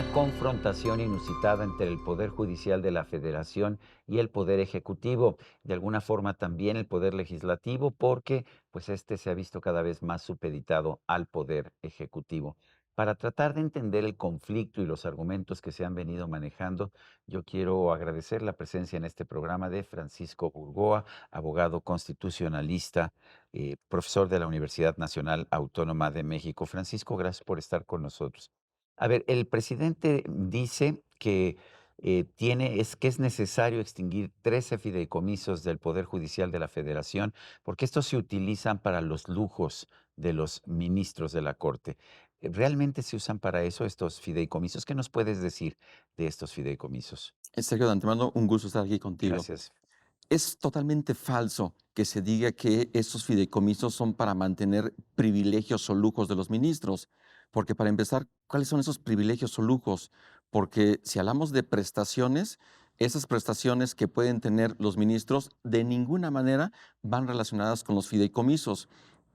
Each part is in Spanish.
una confrontación inusitada entre el Poder Judicial de la Federación y el Poder Ejecutivo, de alguna forma también el Poder Legislativo, porque pues este se ha visto cada vez más supeditado al Poder Ejecutivo. Para tratar de entender el conflicto y los argumentos que se han venido manejando, yo quiero agradecer la presencia en este programa de Francisco Burgoa, abogado constitucionalista, profesor de la Universidad Nacional Autónoma de México. Francisco, gracias por estar con nosotros. A ver, el presidente dice que que es necesario extinguir 13 fideicomisos del Poder Judicial de la Federación, porque estos se utilizan para los lujos de los ministros de la Corte. ¿Realmente se usan para eso estos fideicomisos? ¿Qué nos puedes decir de estos fideicomisos? Sergio, de antemano, un gusto estar aquí contigo. Gracias. Es totalmente falso que se diga que estos fideicomisos son para mantener privilegios o lujos de los ministros, porque para empezar, ¿cuáles son esos privilegios o lujos? Porque si hablamos de prestaciones, esas prestaciones que pueden tener los ministros de ninguna manera van relacionadas con los fideicomisos.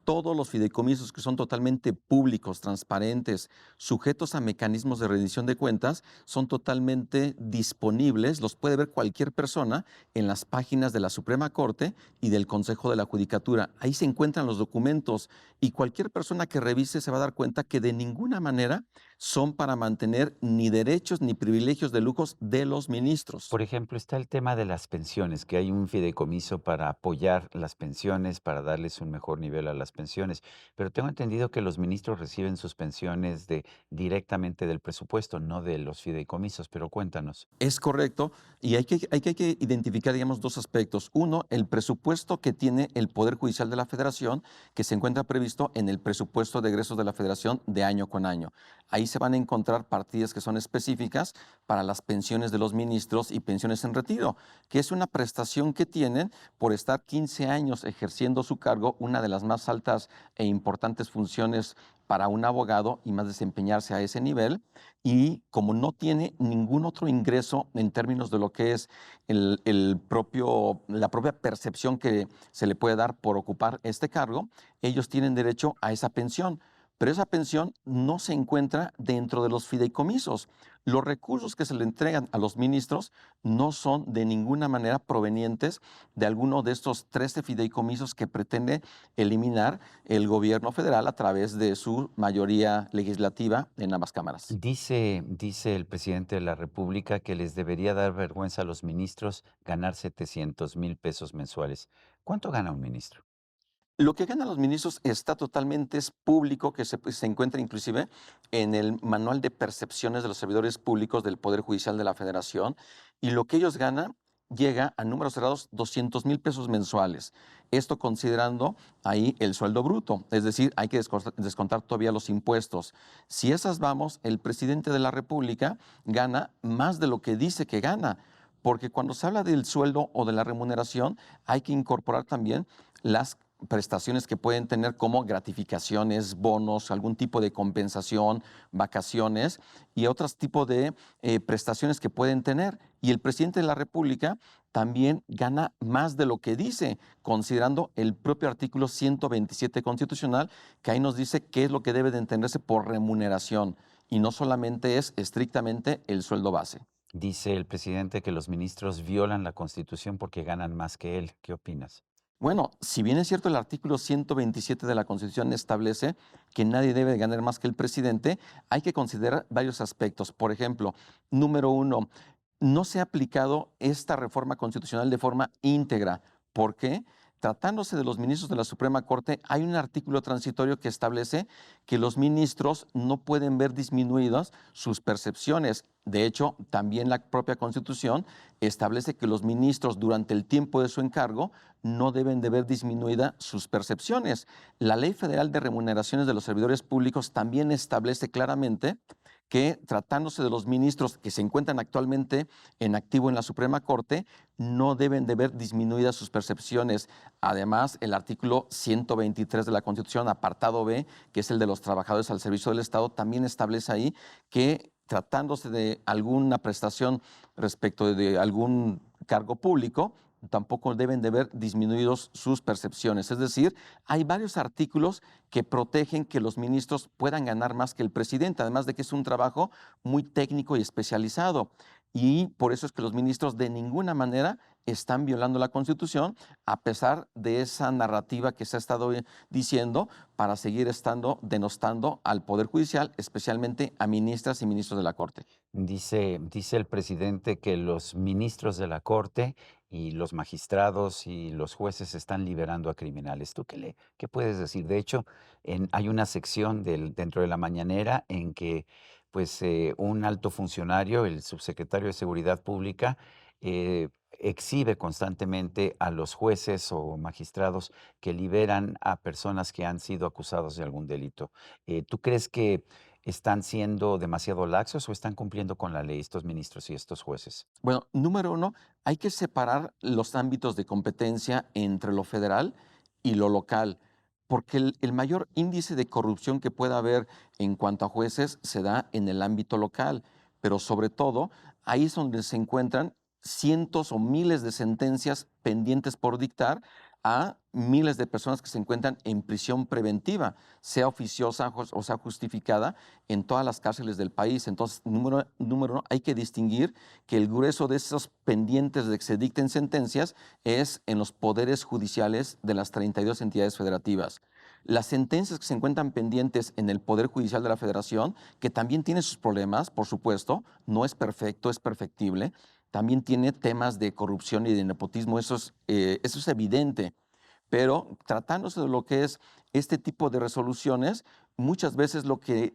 Todos los fideicomisos que son totalmente públicos, transparentes, sujetos a mecanismos de rendición de cuentas, son totalmente disponibles, los puede ver cualquier persona en las páginas de la Suprema Corte y del Consejo de la Judicatura. Ahí se encuentran los documentos y cualquier persona que revise se va a dar cuenta que de ninguna manera son para mantener ni derechos ni privilegios de lujos de los ministros. Por ejemplo, está el tema de las pensiones, que hay un fideicomiso para apoyar las pensiones, para darles un mejor nivel a las pensiones, pero tengo entendido que los ministros reciben sus pensiones directamente del presupuesto, no de los fideicomisos, pero cuéntanos. Es correcto, y hay que identificar, digamos, dos aspectos. Uno, el presupuesto que tiene el Poder Judicial de la Federación, que se encuentra previsto en el presupuesto de egresos de la Federación de año con año. Ahí se van a encontrar partidas que son específicas para las pensiones de los ministros y pensiones en retiro, que es una prestación que tienen por estar 15 años ejerciendo su cargo, una de las más altas e importantes funciones para un abogado y más desempeñarse a ese nivel. Y como no tiene ningún otro ingreso en términos de lo que es la propia percepción que se le puede dar por ocupar este cargo, ellos tienen derecho a esa pensión. Pero esa pensión no se encuentra dentro de los fideicomisos. Los recursos que se le entregan a los ministros no son de ninguna manera provenientes de alguno de estos 13 fideicomisos que pretende eliminar el gobierno federal a través de su mayoría legislativa en ambas cámaras. Dice el presidente de la República que les debería dar vergüenza a los ministros ganar 700,000 pesos mensuales. ¿Cuánto gana un ministro? Lo que ganan los ministros está totalmente es público, que se encuentra inclusive en el manual de percepciones de los servidores públicos del Poder Judicial de la Federación, y lo que ellos ganan llega a números cerrados 200,000 pesos mensuales. Esto considerando ahí el sueldo bruto, es decir, hay que descontar todavía los impuestos. Si esas vamos, el presidente de la República gana más de lo que dice que gana, porque cuando se habla del sueldo o de la remuneración, hay que incorporar también las prestaciones que pueden tener como gratificaciones, bonos, algún tipo de compensación, vacaciones y otros tipos de prestaciones que pueden tener. Y el presidente de la República también gana más de lo que dice, considerando el propio artículo 127 constitucional, que ahí nos dice qué es lo que debe de entenderse por remuneración y no solamente es estrictamente el sueldo base. Dice el presidente que los ministros violan la Constitución porque ganan más que él. ¿Qué opinas? Bueno, si bien es cierto, el artículo 127 de la Constitución establece que nadie debe ganar más que el presidente, hay que considerar varios aspectos. Por ejemplo, número uno, no se ha aplicado esta reforma constitucional de forma íntegra. ¿Por qué? Tratándose de los ministros de la Suprema Corte, hay un artículo transitorio que establece que los ministros no pueden ver disminuidas sus percepciones. De hecho, también la propia Constitución establece que los ministros durante el tiempo de su encargo no deben de ver disminuida sus percepciones. La Ley Federal de Remuneraciones de los Servidores Públicos también establece claramente que tratándose de los ministros que se encuentran actualmente en activo en la Suprema Corte, no deben de ver disminuidas sus percepciones. Además, el artículo 123 de la Constitución, apartado B, que es el de los trabajadores al servicio del Estado, también establece ahí que tratándose de alguna prestación respecto de algún cargo público, tampoco deben de ver disminuidos sus percepciones. Es decir, hay varios artículos que protegen que los ministros puedan ganar más que el presidente, además de que es un trabajo muy técnico y especializado. Y por eso es que los ministros de ninguna manera están violando la Constitución, a pesar de esa narrativa que se ha estado diciendo para seguir estando denostando al Poder Judicial, especialmente a ministras y ministros de la Corte. Dice el presidente que los ministros de la Corte y los magistrados y los jueces están liberando a criminales. ¿Tú qué puedes decir? De hecho, hay una sección dentro de la mañanera en que pues, un alto funcionario, el subsecretario de Seguridad Pública, exhibe constantemente a los jueces o magistrados que liberan a personas que han sido acusados de algún delito. ¿Tú crees que están siendo demasiado laxos o están cumpliendo con la ley estos ministros y estos jueces? Bueno, número uno, hay que separar los ámbitos de competencia entre lo federal y lo local, porque el mayor índice de corrupción que pueda haber en cuanto a jueces se da en el ámbito local, pero sobre todo ahí es donde se encuentran cientos o miles de sentencias pendientes por dictar a miles de personas que se encuentran en prisión preventiva, sea oficiosa o sea justificada, en todas las cárceles del país. Entonces, número uno, hay que distinguir que el grueso de esos pendientes de que se dicten sentencias es en los poderes judiciales de las 32 entidades federativas. Las sentencias que se encuentran pendientes en el Poder Judicial de la Federación, que también tiene sus problemas, por supuesto, no es perfecto, es perfectible, también tiene temas de corrupción y de nepotismo, eso es evidente, pero tratándose de lo que es este tipo de resoluciones, muchas veces lo que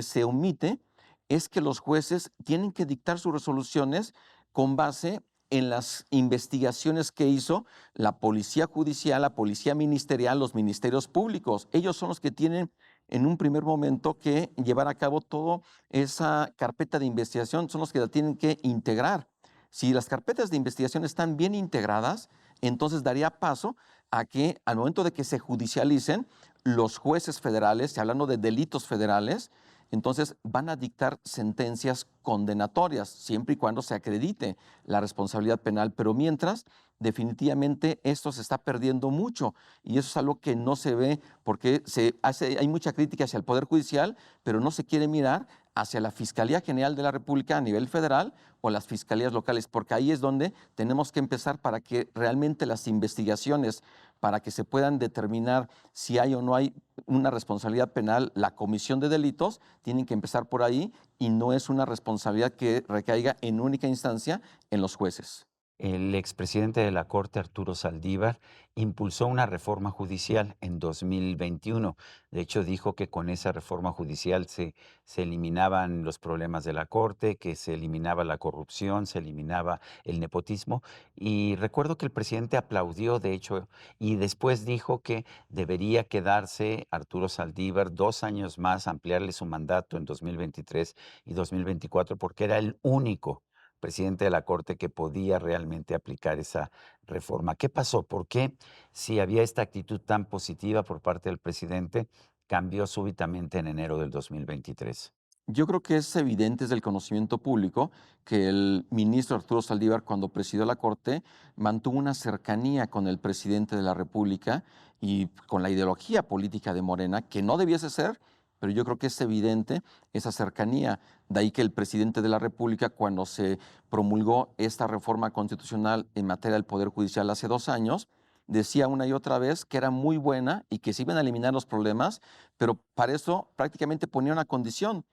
se omite es que los jueces tienen que dictar sus resoluciones con base en las investigaciones que hizo la policía judicial, la policía ministerial, los ministerios públicos. Ellos son los que tienen en un primer momento que llevar a cabo toda esa carpeta de investigación, son los que la tienen que integrar. Si las carpetas de investigación están bien integradas, entonces daría paso a que al momento de que se judicialicen, los jueces federales, y hablando de delitos federales, entonces van a dictar sentencias condenatorias, siempre y cuando se acredite la responsabilidad penal. Pero mientras, definitivamente esto se está perdiendo mucho y eso es algo que no se ve porque hay mucha crítica hacia el Poder Judicial, pero no se quiere mirar hacia la Fiscalía General de la República a nivel federal o las fiscalías locales, porque ahí es donde tenemos que empezar para que realmente las investigaciones, para que se puedan determinar si hay o no hay una responsabilidad penal, la comisión de delitos, tienen que empezar por ahí y no es una responsabilidad que recaiga en única instancia en los jueces. El expresidente de la Corte, Arturo Saldívar, impulsó una reforma judicial en 2021. De hecho, dijo que con esa reforma judicial se eliminaban los problemas de la Corte, que se eliminaba la corrupción, se eliminaba el nepotismo. Y recuerdo que el presidente aplaudió, de hecho, y después dijo que debería quedarse Arturo Saldívar 2 años más, ampliarle su mandato en 2023 y 2024, porque era el único presidente de la Corte que podía realmente aplicar esa reforma. ¿Qué pasó? ¿Por qué, si había esta actitud tan positiva por parte del presidente, cambió súbitamente en enero del 2023? Yo creo que es evidente, es del conocimiento público, que el ministro Arturo Saldívar, cuando presidió la Corte, mantuvo una cercanía con el presidente de la República y con la ideología política de Morena, que no debiese ser, pero yo creo que es evidente esa cercanía. De ahí que el presidente de la República, cuando se promulgó esta reforma constitucional en materia del Poder Judicial hace 2 años, decía una y otra vez que era muy buena y que se iban a eliminar los problemas, pero para eso prácticamente ponía una condición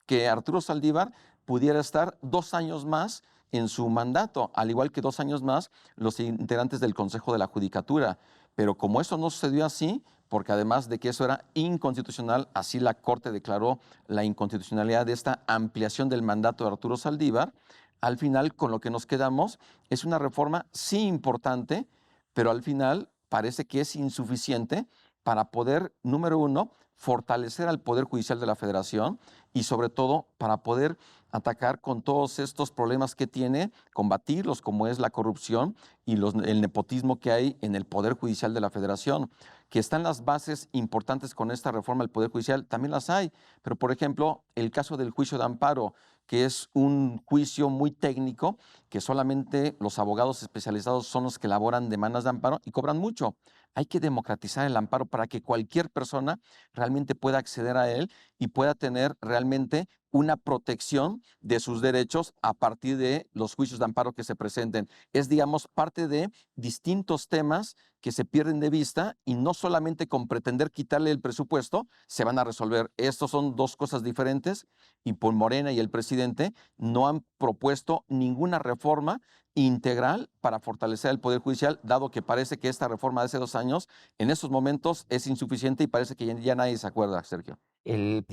que Arturo Saldívar pudiera estar 2 años más en su mandato, al igual que 2 años más los integrantes del Consejo de la Judicatura. Pero como eso no sucedió así, porque además de que eso era inconstitucional, así la Corte declaró la inconstitucionalidad de esta ampliación del mandato de Arturo Saldívar, al final con lo que nos quedamos es una reforma sí importante, pero al final parece que es insuficiente para poder, número uno, fortalecer al Poder Judicial de la Federación y sobre todo para poder atacar con todos estos problemas que tiene, combatirlos como es la corrupción y el nepotismo que hay en el Poder Judicial de la Federación. Que están las bases importantes con esta reforma del Poder Judicial, también las hay, pero por ejemplo, el caso del juicio de amparo, que es un juicio muy técnico, que solamente los abogados especializados son los que elaboran demandas de amparo y cobran mucho. Hay que democratizar el amparo para que cualquier persona realmente pueda acceder a él y pueda tener realmente una protección de sus derechos a partir de los juicios de amparo que se presenten. Es, digamos, parte de distintos temas que se pierden de vista y no solamente con pretender quitarle el presupuesto se van a resolver. Estos son dos cosas diferentes y por Morena y el presidente no han propuesto ninguna reforma integral para fortalecer el Poder Judicial, dado que parece que esta reforma de hace 2 años en estos momentos es insuficiente y parece que ya nadie se acuerda, Sergio. Él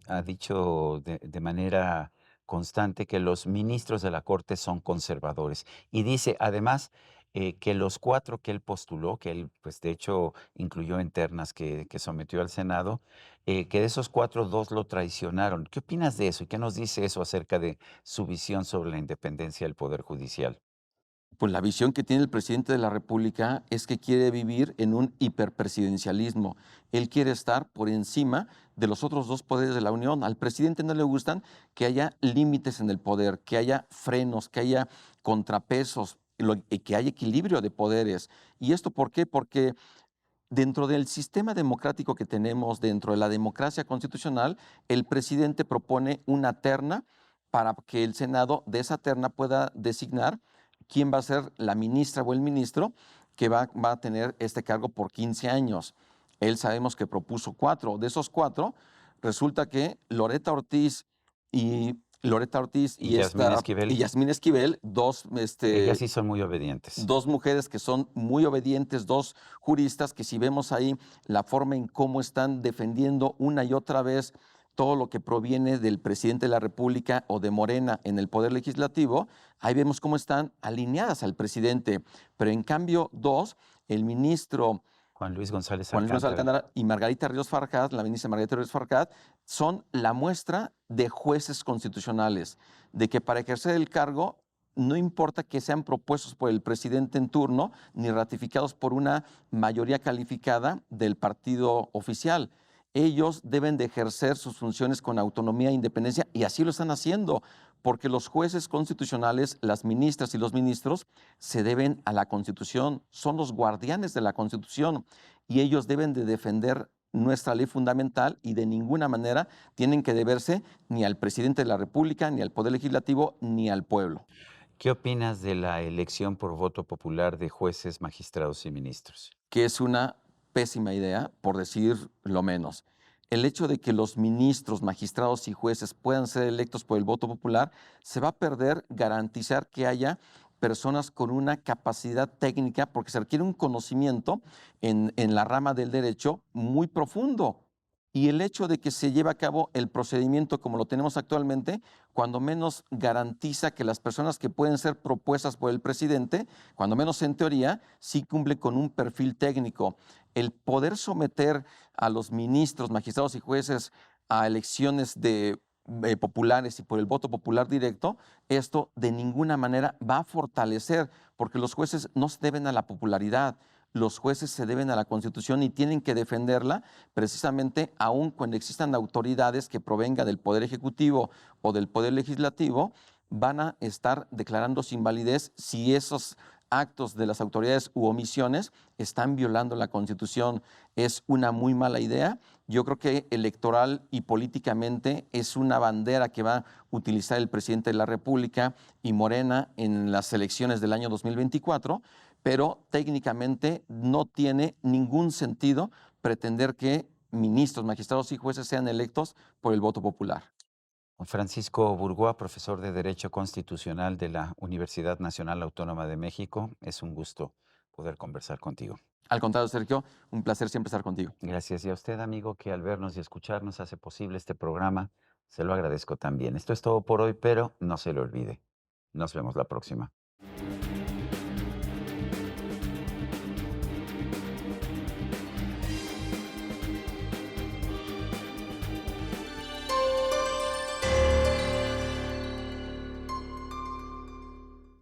ha dicho de manera constante que los ministros de la Corte son conservadores y dice además que los 4 que él postuló, que él pues de hecho incluyó en ternas que sometió al Senado, que de esos 4 2 lo traicionaron. ¿Qué opinas de eso y qué nos dice eso acerca de su visión sobre la independencia del Poder Judicial? Pues la visión que tiene el presidente de la República es que quiere vivir en un hiperpresidencialismo. Él quiere estar por encima de los otros dos poderes de la Unión. Al presidente no le gustan que haya límites en el poder, que haya frenos, que haya contrapesos, y que haya equilibrio de poderes. ¿Y esto por qué? Porque dentro del sistema democrático que tenemos, dentro de la democracia constitucional, el presidente propone una terna para que el Senado de esa terna pueda designar quién va a ser la ministra o el ministro que va a tener este cargo por 15 años. Él sabemos que propuso 4. De esos 4, resulta que Loreta Ortiz Y Yasmín y Esquivel, Yasmín Esquivel, ellas sí son muy obedientes. dos mujeres que son muy obedientes, dos juristas que si vemos ahí la forma en cómo están defendiendo una y otra vez todo lo que proviene del presidente de la República o de Morena en el Poder Legislativo, ahí vemos cómo están alineadas al presidente. Pero en cambio, dos, el ministro Juan Luis González Juan Luis Alcántara. Alcántara y Margarita Ríos Farjat, la ministra Margarita Ríos Farjat, son la muestra de jueces constitucionales, de que para ejercer el cargo no importa que sean propuestos por el presidente en turno ni ratificados por una mayoría calificada del partido oficial. Ellos deben de ejercer sus funciones con autonomía e independencia y así lo están haciendo, porque los jueces constitucionales, las ministras y los ministros se deben a la Constitución, son los guardianes de la Constitución y ellos deben de defender nuestra ley fundamental y de ninguna manera tienen que deberse ni al presidente de la República, ni al Poder Legislativo, ni al pueblo, ¿Qué opinas de la elección por voto popular de jueces, magistrados y ministros? que es una pésima idea, por decir lo menos. El hecho de que los ministros, magistrados y jueces puedan ser electos por el voto popular, se va a perder garantizar que haya personas con una capacidad técnica, porque se requiere un conocimiento en la rama del derecho muy profundo. Y el hecho de que se lleve a cabo el procedimiento como lo tenemos actualmente, cuando menos garantiza que las personas que pueden ser propuestas por el presidente, cuando menos en teoría, sí cumplen con un perfil técnico. El poder someter a los ministros, magistrados y jueces a elecciones populares y por el voto popular directo, esto de ninguna manera va a fortalecer, porque los jueces no se deben a la popularidad, los jueces se deben a la Constitución y tienen que defenderla precisamente aun cuando existan autoridades que provengan del Poder Ejecutivo o del Poder Legislativo, van a estar declarando su invalidez si esos actos de las autoridades u omisiones están violando la Constitución. Es una muy mala idea. Yo creo que electoral y políticamente es una bandera que va a utilizar el presidente de la República y Morena en las elecciones del año 2024, pero técnicamente no tiene ningún sentido pretender que ministros, magistrados y jueces sean electos por el voto popular. Francisco Burgoa, profesor de Derecho Constitucional de la Universidad Nacional Autónoma de México, es un gusto poder conversar contigo. Al contrario, Sergio, un placer siempre estar contigo. Gracias. Y a usted, amigo, que al vernos y escucharnos hace posible este programa, se lo agradezco también. Esto es todo por hoy, pero no se lo olvide. Nos vemos la próxima.